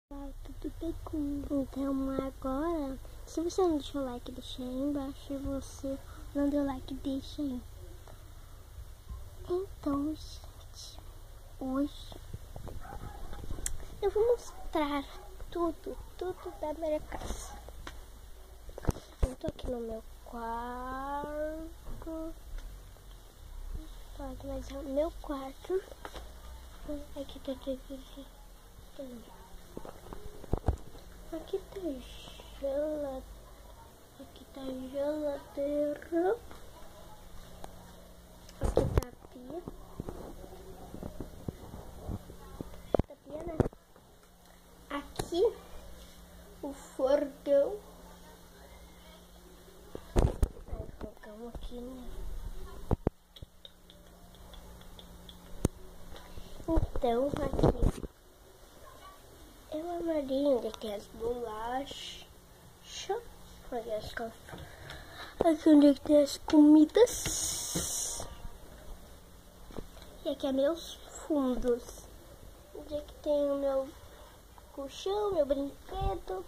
Tudo bem comigo? Então agora, se você não deixou o like, deixa aí embaixo. Se você não deu like, deixa aí. Então, gente, hoje eu vou mostrar tudo da minha casa. Eu tô aqui no meu quarto. Mas é o meu quarto. Aqui tá tudo. Aqui tá geladeira. Aqui tá geladeira. Aqui tá a pia. Tá a pia, né? Aqui o forgão. Aí, fogão aqui, né? Então, aqui é o armarinho onde tem as bolachas. Aqui onde tem as comidas. E aqui é meus fundos. Onde é que tem o meu colchão, meu brinquedo.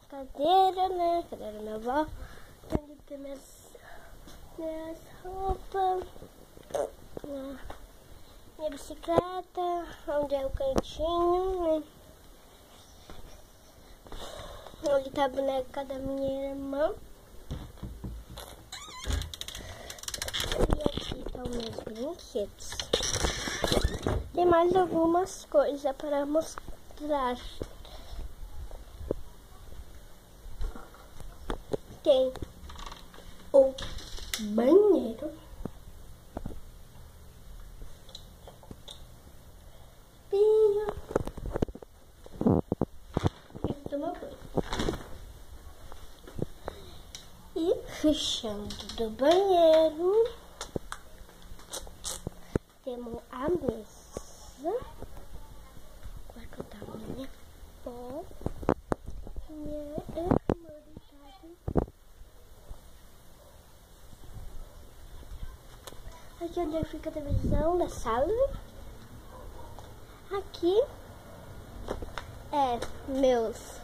Cadeira, né? Cadeira da minha avó. Onde tem minhas roupas. Minha bicicleta, onde é o cantinho, né? Onde tá a boneca da minha irmã. E aqui estão meus brinquedos. Tem mais algumas coisas para mostrar. Tem o banheiro. E fechando do banheiro, temos a mesa, quarto da minha avó, minha irmã deitada. Aqui onde fica a televisão da sala. Aqui é meus